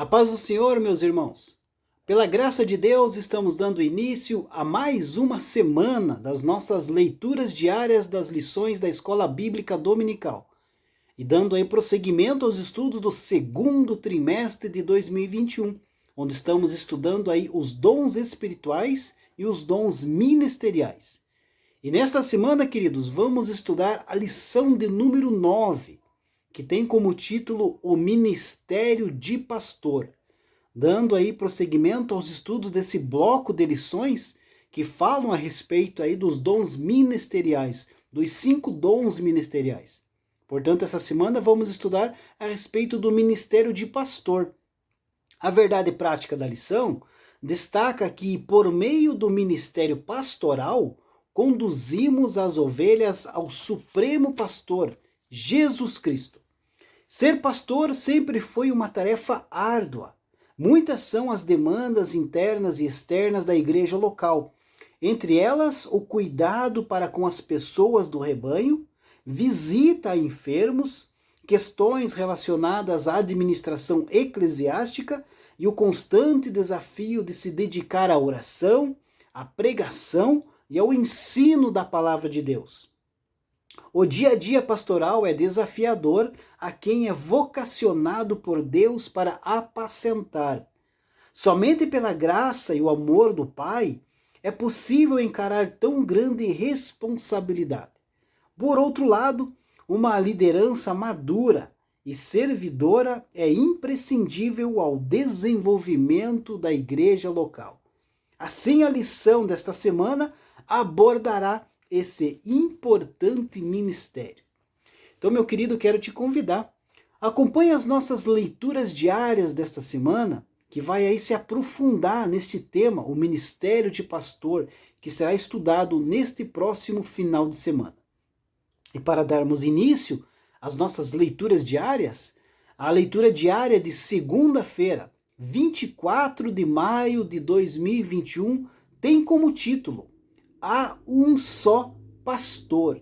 A paz do Senhor, meus irmãos. Pela graça de Deus, estamos dando início a mais uma semana das nossas leituras diárias das lições da Escola Bíblica Dominical e dando aí prosseguimento aos estudos do segundo trimestre de 2021, onde estamos estudando aí os dons espirituais e os dons ministeriais. E nesta semana, queridos, vamos estudar a lição de número 9, que tem como título o Ministério de Pastor, dando aí prosseguimento aos estudos desse bloco de lições que falam a respeito aí dos dons ministeriais, dos 5 dons ministeriais. Portanto, essa semana vamos estudar a respeito do ministério de pastor. A verdade prática da lição destaca que, por meio do ministério pastoral, conduzimos as ovelhas ao Supremo Pastor, Jesus Cristo. Ser pastor sempre foi uma tarefa árdua. Muitas são as demandas internas e externas da igreja local. Entre elas, o cuidado para com as pessoas do rebanho, visita a enfermos, questões relacionadas à administração eclesiástica e o constante desafio de se dedicar à oração, à pregação e ao ensino da palavra de Deus. O dia a dia pastoral é desafiador a quem é vocacionado por Deus para apacentar. Somente pela graça e o amor do Pai é possível encarar tão grande responsabilidade. Por outro lado, uma liderança madura e servidora é imprescindível ao desenvolvimento da igreja local. Assim, a lição desta semana abordará esse importante ministério. Então, meu querido, quero te convidar. Acompanhe as nossas leituras diárias desta semana, que vai aí se aprofundar neste tema, o ministério de pastor, que será estudado neste próximo final de semana. E para darmos início às nossas leituras diárias, a leitura diária de segunda-feira, 24 de maio de 2021, tem como título: Há um só pastor.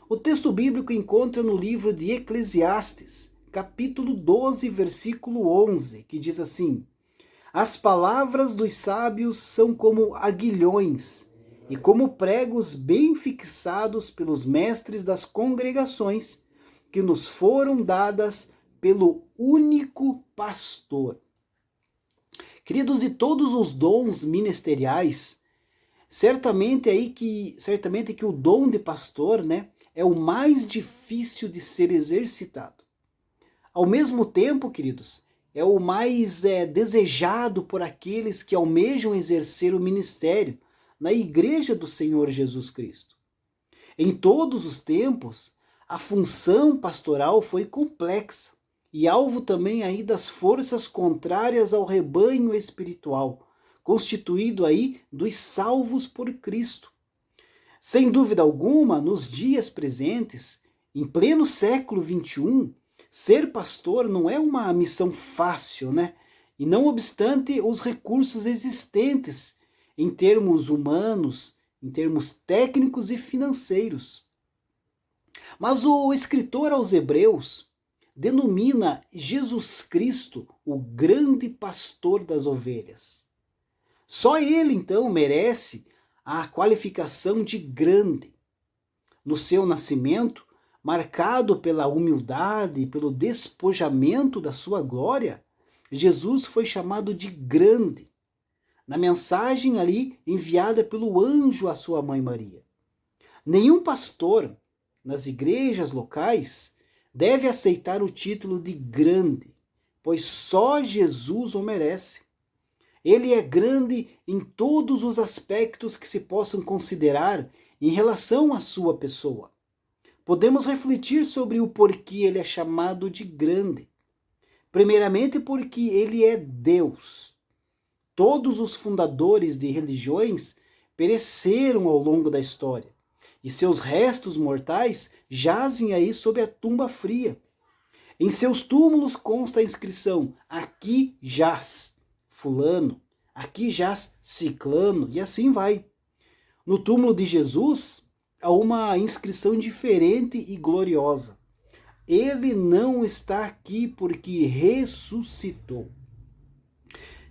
O texto bíblico encontra no livro de Eclesiastes, capítulo 12, versículo 11, que diz assim: As palavras dos sábios são como aguilhões, e como pregos bem fixados pelos mestres das congregações, que nos foram dadas pelo único pastor. Queridos, de todos os dons ministeriais, certamente que o dom de pastor, é o mais difícil de ser exercitado. Ao mesmo tempo, queridos, é o mais desejado por aqueles que almejam exercer o ministério na igreja do Senhor Jesus Cristo. Em todos os tempos, a função pastoral foi complexa e alvo também aí das forças contrárias ao rebanho espiritual, constituído aí dos salvos por Cristo. Sem dúvida alguma, nos dias presentes, em pleno século XXI, ser pastor não é uma missão fácil, E não obstante os recursos existentes em termos humanos, em termos técnicos e financeiros. Mas o escritor aos Hebreus denomina Jesus Cristo o grande pastor das ovelhas. Só ele, então, merece a qualificação de grande. No seu nascimento, marcado pela humildade e pelo despojamento da sua glória, Jesus foi chamado de grande, na mensagem ali enviada pelo anjo à sua mãe Maria. Nenhum pastor nas igrejas locais deve aceitar o título de grande, pois só Jesus o merece. Ele é grande em todos os aspectos que se possam considerar em relação à sua pessoa. Podemos refletir sobre o porquê ele é chamado de grande. Primeiramente porque ele é Deus. Todos os fundadores de religiões pereceram ao longo da história, e seus restos mortais jazem aí sob a tumba fria. Em seus túmulos consta a inscrição: aqui jaz fulano, aqui jaz ciclano, e assim vai. No túmulo de Jesus há uma inscrição diferente e gloriosa: ele não está aqui porque ressuscitou.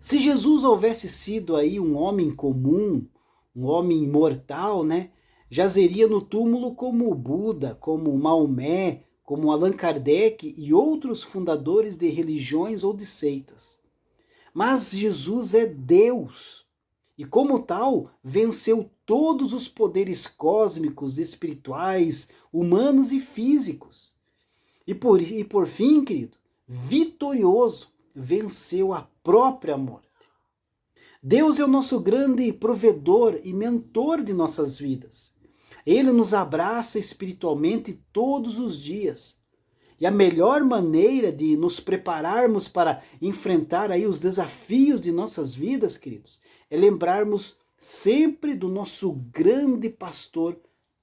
Se Jesus houvesse sido aí um homem comum, um homem mortal, né, jazeria no túmulo como Buda, como Maomé, como Allan Kardec e outros fundadores de religiões ou de seitas. Mas Jesus é Deus e, como tal, venceu todos os poderes cósmicos, espirituais, humanos e físicos. E por fim, querido, vitorioso, venceu a própria morte. Deus é o nosso grande provedor e mentor de nossas vidas. Ele nos abraça espiritualmente todos os dias. E a melhor maneira de nos prepararmos para enfrentar aí os desafios de nossas vidas, queridos, é lembrarmos sempre do nosso grande pastor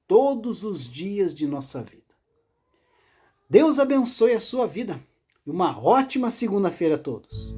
todos os dias de nossa vida. Deus abençoe a sua vida e uma ótima segunda-feira a todos.